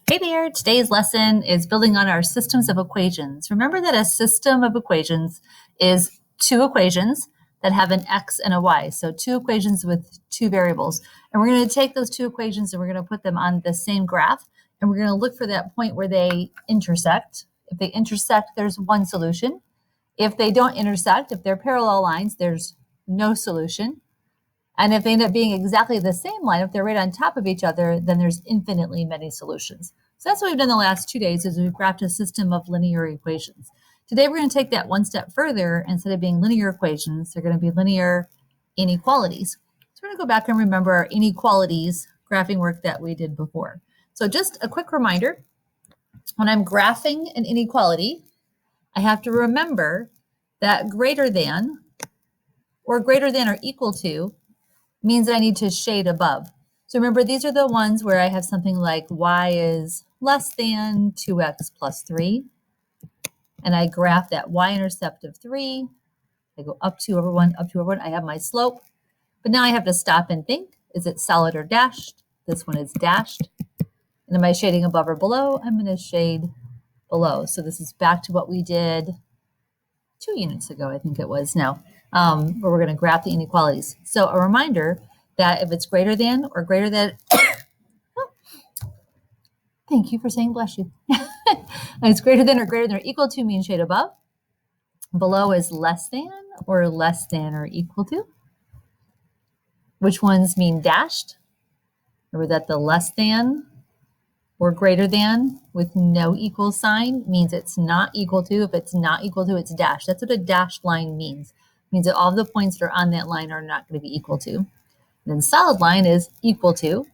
Hey there, today's lesson is building on our systems of equations. Remember that a system of equations is two equations that have an x and a y. So two equations with two variables. And we're going to take those two equations and we're going to put them on the same graph. And we're going to look for that point where they intersect. If they intersect, there's one solution. If they don't intersect, if they're parallel lines, there's no solution. And if they end up being exactly the same line, if they're right on top of each other, then there's infinitely many solutions. So that's what we've done the last 2 days is we've graphed a system of linear equations. Today, we're going to take that one step further. Instead of being linear equations, they're going to be linear inequalities. So we're going to go back and remember our inequalities graphing work that we did before. So just a quick reminder, when I'm graphing an inequality, I have to remember that greater than or equal to means that I need to shade above. So remember, these are the ones where I have something like y is less than 2x plus 3. And I graph that y-intercept of 3. I go up 2 over 1, up 2 over 1. I have my slope. But now I have to stop and think, is it solid or dashed? This one is dashed. And am I shading above or below? I'm going to shade below. So this is back to what we did 2 units ago, I think it was now, where we're going to graph the inequalities. So a reminder that if it's greater than or greater than, thank you for saying bless you. It's greater than or equal to means shade above. Below is less than or equal to. Which ones mean dashed? Remember that the less than or greater than with no equal sign means it's not equal to. If it's not equal to, it's dashed. That's what a dashed line means. It means that all the points that are on that line are not going to be equal to. And then solid line is equal to.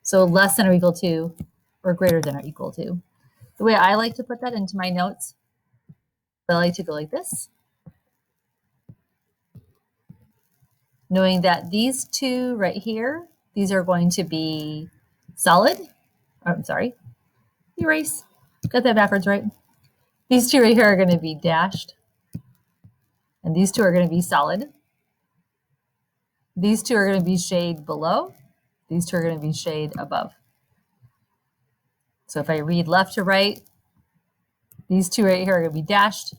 So less than or equal to or greater than or equal to. The way I like to put that into my notes, I like to go like this. Knowing that these two right here, these are going to be solid. I'm sorry, erase, got that backwards, right? These two right here are going to be dashed. And these two are going to be solid. These two are going to be shade below. These two are going to be shade above. So if I read left to right, these two right here are going to be dashed.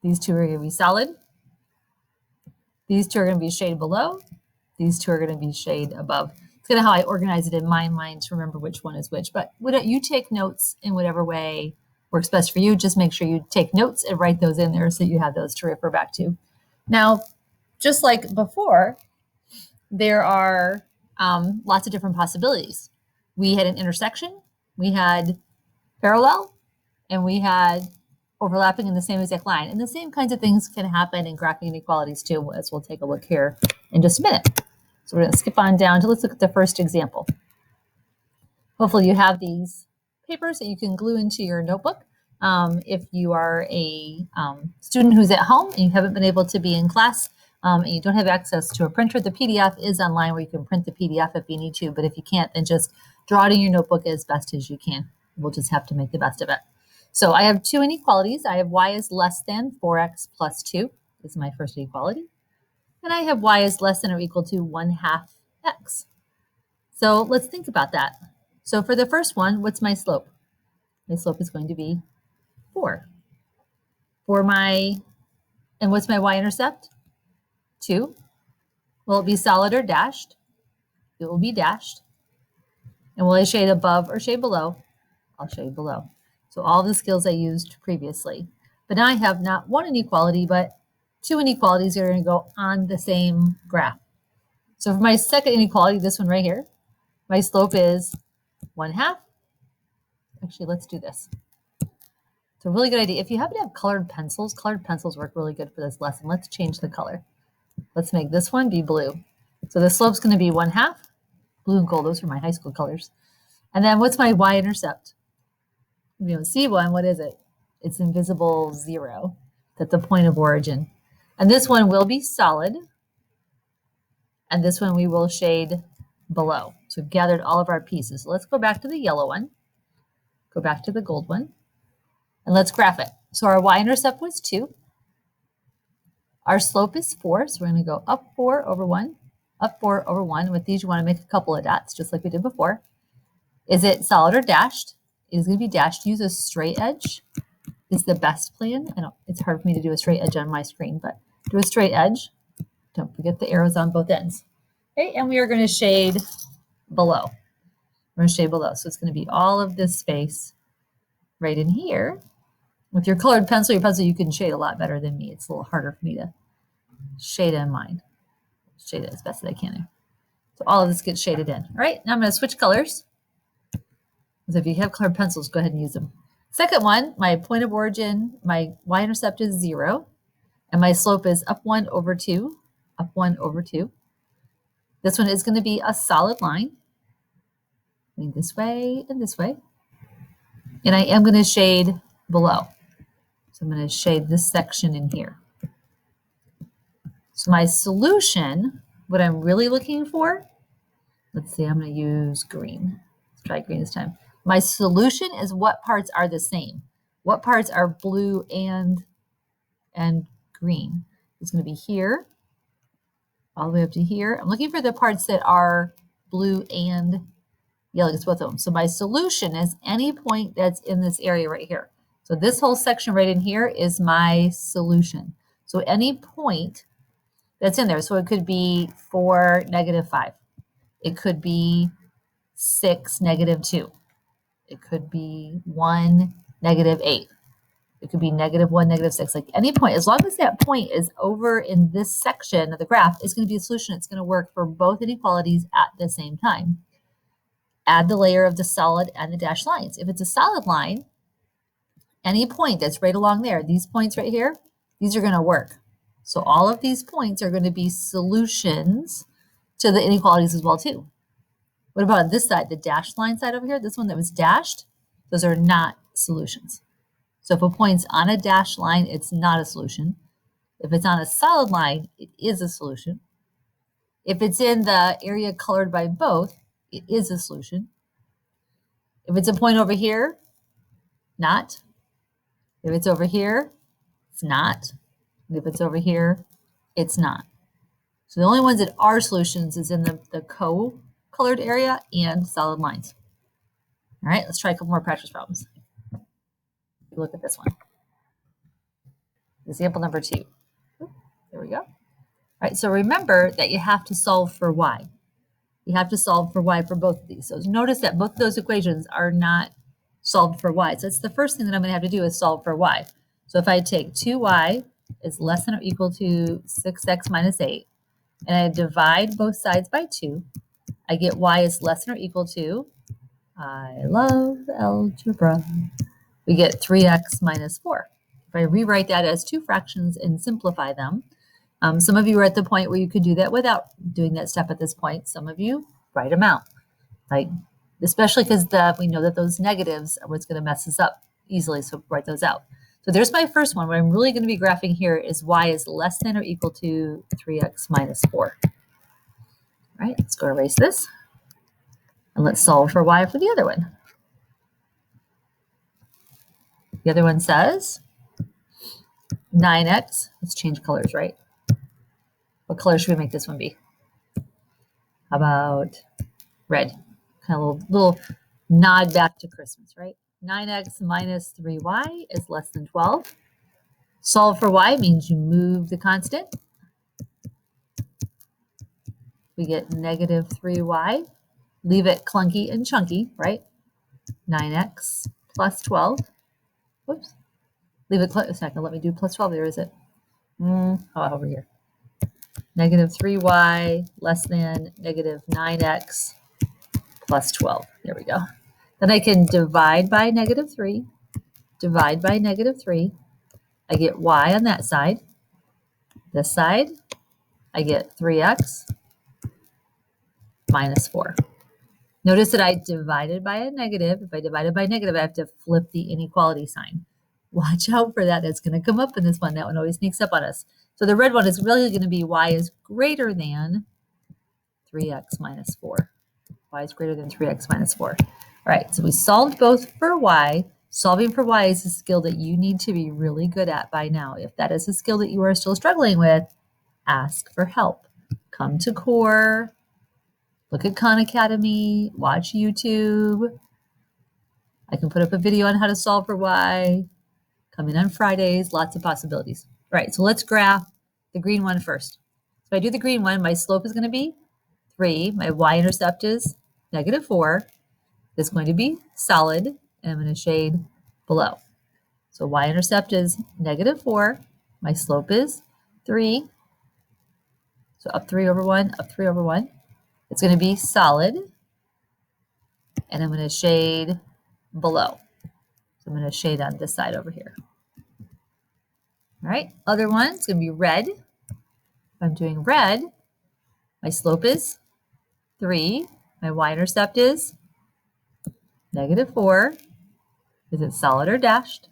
These two are going to be solid. These two are going to be shade below. These two are going to be shade above. It's kind of how I organize it in my mind to remember which one is which. But you take notes in whatever way works best for you. Just make sure you take notes and write those in there so you have those to refer back to. Now, just like before, there are lots of different possibilities. We had an intersection, we had parallel, and we had overlapping in the same exact line. And the same kinds of things can happen in graphing inequalities too, as we'll take a look here in just a minute. So we're going to skip on down to, let's look at the first example. Hopefully you have these papers that you can glue into your notebook. If you are a student who's at home and you haven't been able to be in class and you don't have access to a printer, the PDF is online where you can print the PDF if you need to. But if you can't, then just draw it in your notebook as best as you can. We'll just have to make the best of it. So I have two inequalities. I have y is less than 4x plus 2 is my first inequality. And I have y is less than or equal to 1/2 x. So let's think about that. So for the first one, what's my slope? My slope is going to be 4. And what's my y-intercept? 2. Will it be solid or dashed? It will be dashed. And will I shade above or shade below? I'll shade below. So all the skills I used previously. But now I have not one inequality, but two inequalities that are going to go on the same graph. So for my second inequality, this one right here, my slope is 1/2. Actually, let's do this. It's a really good idea. If you happen to have colored pencils work really good for this lesson. Let's change the color. Let's make this one be blue. So the slope's going to be 1/2. Blue and gold, those are my high school colors. And then what's my y-intercept? If you don't see one, what is it? It's invisible 0. That's the point of origin. And this one will be solid. And this one we will shade below. So we've gathered all of our pieces. So let's go back to the yellow one. Go back to the gold one. And let's graph it. So our y-intercept was 2. Our slope is 4. So we're going to go up 4 over 1. Up 4 over 1. With these, you want to make a couple of dots, just like we did before. Is it solid or dashed? is going to be dashed. Use a straight edge is the best plan. I know it's hard for me to do a straight edge on my screen, but do a straight edge. Don't forget the arrows on both ends. Okay, and we are going to shade below. We're going to shade below. So it's going to be all of this space right in here. With your colored pencil, you can shade a lot better than me. It's a little harder for me to shade in mine. Shade it as best as I can. So all of this gets shaded in. All right, now I'm going to switch colors. So if you have colored pencils, go ahead and use them. Second one, my point of origin, my y-intercept is 0, and my slope is up 1 over 2, up 1 over 2. This one is going to be a solid line, going this way and this way. And I am going to shade below. So I'm going to shade this section in here. So my solution, what I'm really looking for, let's see, I'm going to use green. Let's try green this time. My solution is what parts are the same. What parts are blue and green? It's going to be here, all the way up to here. I'm looking for the parts that are blue and yellow. It's both of them. So my solution is any point that's in this area right here. So this whole section right in here is my solution. So any point that's in there. So it could be 4, -5. It could be 6, -2. It could be 1, -8. It could be -1, -6. Like any point, as long as that point is over in this section of the graph, it's going to be a solution. It's going to work for both inequalities at the same time. Add the layer of the solid and the dashed lines. If it's a solid line, any point that's right along there, these points right here, these are going to work. So all of these points are going to be solutions to the inequalities as well too. What about on this side, the dashed line side over here? This one that was dashed, those are not solutions. So if a point's on a dashed line, it's not a solution. If it's on a solid line, it is a solution. If it's in the area colored by both, it is a solution. If it's a point over here, not. If it's over here, it's not. And if it's over here, it's not. So the only ones that are solutions is in the co-colored area and solid lines. All right, let's try a couple more practice problems. Look at this one. Example number 2. There we go. All right, so remember that you have to solve for y. You have to solve for y for both of these. So notice that both of those equations are not solved for y. So that's the first thing that I'm going to have to do is solve for y. So if I take 2y is less than or equal to 6x minus 8, and I divide both sides by 2, I get y is less than or equal to, I love algebra, we get 3x minus 4. If I rewrite that as 2 fractions and simplify them, some of you are at the point where you could do that without doing that step at this point. Some of you write them out, like especially because we know that those negatives are what's going to mess us up easily, so write those out. So there's my first one. What I'm really going to be graphing here is y is less than or equal to 3x minus 4. All right, let's go erase this. And let's solve for y for the other one. The other one says 9x. Let's change colors, right? What color should we make this one be? How about red? Kind of a little nod back to Christmas, right? 9x minus 3y is less than 12. Solve for y means you move the constant. We get negative 3y. Leave it clunky and chunky, right? 9x plus 12. Whoops. Leave it, it's not going to let me do plus 12 there, is it? Over here. Negative 3y less than negative 9x plus 12. There we go. Then I can divide by negative 3. Divide by negative 3. I get y on that side. This side, I get 3x minus 4. Notice that I divided by a negative. If I divided by a negative, I have to flip the inequality sign. Watch out for that. It's going to come up in this one. That one always sneaks up on us. So the red one is really going to be y is greater than 3x minus 4. Y is greater than 3x minus 4. All right, so we solved both for y. Solving for y is a skill that you need to be really good at by now. If that is a skill that you are still struggling with, ask for help. Come to core. Look at Khan Academy, watch YouTube, I can put up a video on how to solve for y, coming on Fridays, lots of possibilities. All right, so let's graph the green one first. So if I do the green one, my slope is going to be 3. My y-intercept is -4. It's going to be solid, and I'm going to shade below. So y-intercept is -4. My slope is 3. So up 3 over 1, up 3 over 1. It's going to be solid, and I'm going to shade below. So I'm going to shade on this side over here. All right, other one, it's going to be red. If I'm doing red, my slope is 3. My y-intercept is -4. Is it solid or dashed?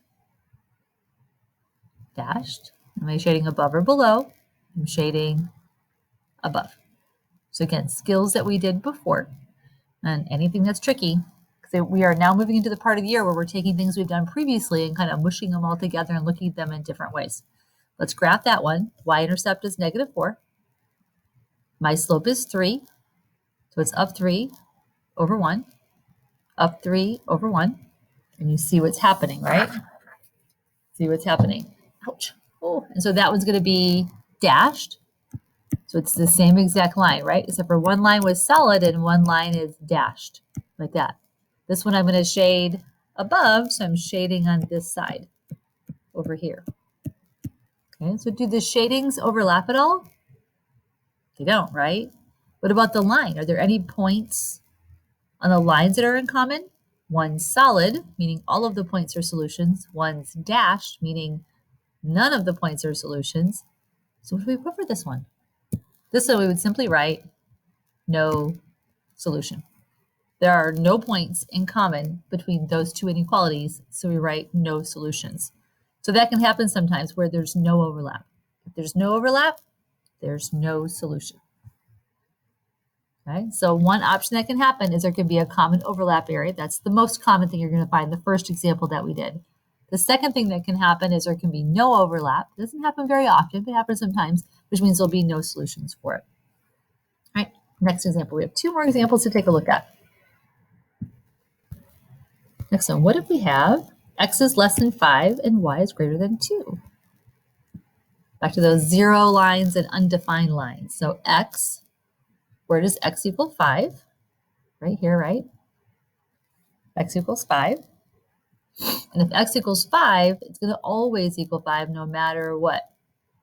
Dashed. Am I shading above or below? I'm shading above. So again, skills that we did before, and anything that's tricky. So we are now moving into the part of the year where we're taking things we've done previously and kind of mushing them all together and looking at them in different ways. Let's graph that one. Y-intercept is -4. My slope is 3. So it's up 3 over 1, up 3 over 1. And you see what's happening, right? See what's happening. Ouch. Oh, and so that one's going to be dashed. So it's the same exact line, right? Except for one line was solid and one line is dashed, like that. This one I'm going to shade above, so I'm shading on this side over here. Okay, so do the shadings overlap at all? They don't, right? What about the line? Are there any points on the lines that are in common? One's solid, meaning all of the points are solutions. One's dashed, meaning none of the points are solutions. So what do we put for this one? This one we would simply write no solution. There are no points in common between those two inequalities, so we write no solutions. So that can happen sometimes where there's no overlap. If there's no overlap, there's no solution. Okay, so one option that can happen is there could be a common overlap area. That's the most common thing you're going to find, the first example that we did. The second thing that can happen is there can be no overlap. It doesn't happen very often, but it happens sometimes, which means there'll be no solutions for it. All right, next example. We have 2 more examples to take a look at. Next one, what if we have x is less than 5 and y is greater than 2? Back to those 0 lines and undefined lines. So x, where does x equal 5? Right here, right? X equals 5. And if x equals 5, it's going to always equal 5 no matter what.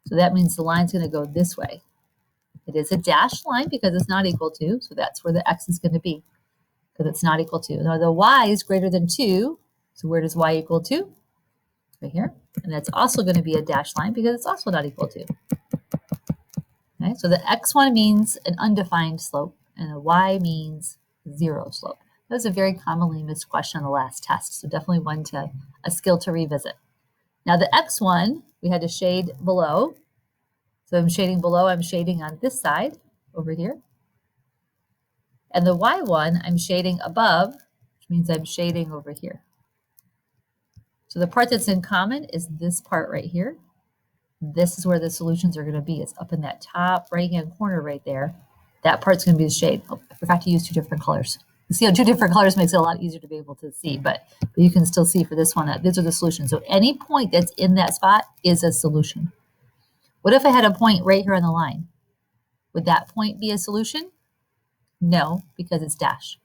So that means the line's going to go this way. It is a dashed line because it's not equal to, so that's where the x is going to be, because it's not equal to. Now the y is greater than 2, so where does y equal to? Right here. And that's also going to be a dashed line because it's also not equal to. Okay, so the x1 means an undefined slope, and a y means 0 slope. That was a very commonly missed question on the last test, so definitely a skill to revisit. Now the x1, we had to shade below. So I'm shading below, I'm shading on this side over here. And the y1, I'm shading above, which means I'm shading over here. So the part that's in common is this part right here. This is where the solutions are going to be. It's up in that top right-hand corner right there. That part's going to be the shade. Oh, I forgot to use 2 different colors. You see how 2 different colors makes it a lot easier to be able to see, but you can still see for this one that these are the solutions. So any point that's in that spot is a solution. What if I had a point right here on the line? Would that point be a solution? No, because it's dashed.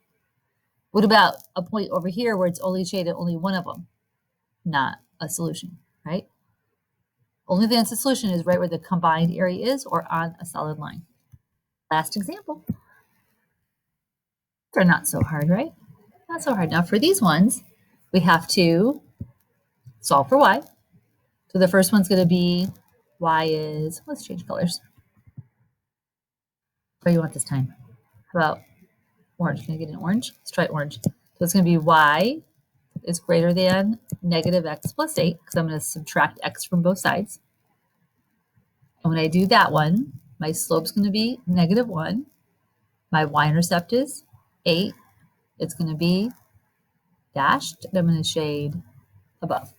What about a point over here where it's only shaded only one of them? Not a solution, right? Only thing that's a solution is right where the combined area is or on a solid line. Last example. They're not so hard, right? Not so hard. Now for these ones, we have to solve for y. So the first one's going to be y is, let's change colors. What do you want this time? How about orange? Can I get an orange? Let's try orange. So it's going to be y is greater than -x plus 8, because I'm going to subtract x from both sides. And when I do that one, my slope's going to be -1. My y-intercept is 8. It's going to be dashed, and I'm going to shade above.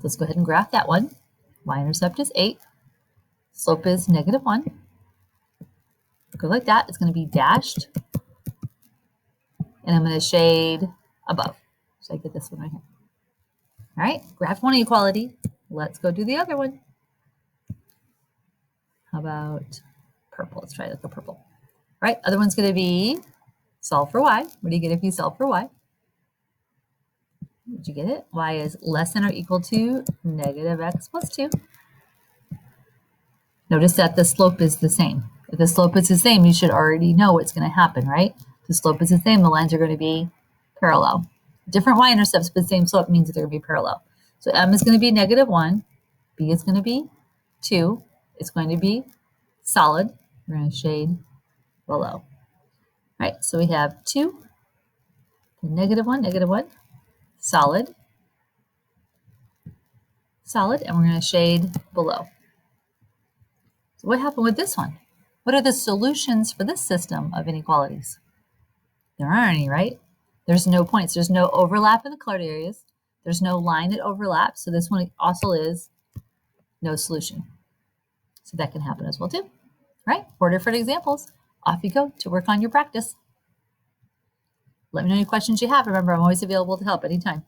Let's go ahead and graph that one. Y-intercept is 8. Slope is -1. Go like that. It's going to be dashed, and I'm going to shade above. So I get this one right here. All right, graph one inequality. Let's go do the other one. How about purple? Let's try like the purple. All right, other one's going to be solve for y. What do you get if you solve for y? Did you get it? Y is less than or equal to negative x plus 2. Notice that the slope is the same. If the slope is the same, you should already know what's going to happen, right? If the slope is the same, the lines are going to be parallel. Different y-intercepts, but the same slope means that they're going to be parallel. So m is going to be negative 1. B is going to be 2. It's going to be solid. We're going to shade below. All right, so we have 2, negative 1, solid, solid, and we're going to shade below. So what happened with this one? What are the solutions for this system of inequalities? There aren't any, right? There's no points. There's no overlap in the colored areas. There's no line that overlaps. So this one also is no solution. So that can happen as well too. All right, 4 different examples. Off you go to work on your practice. Let me know any questions you have. Remember, I'm always available to help anytime.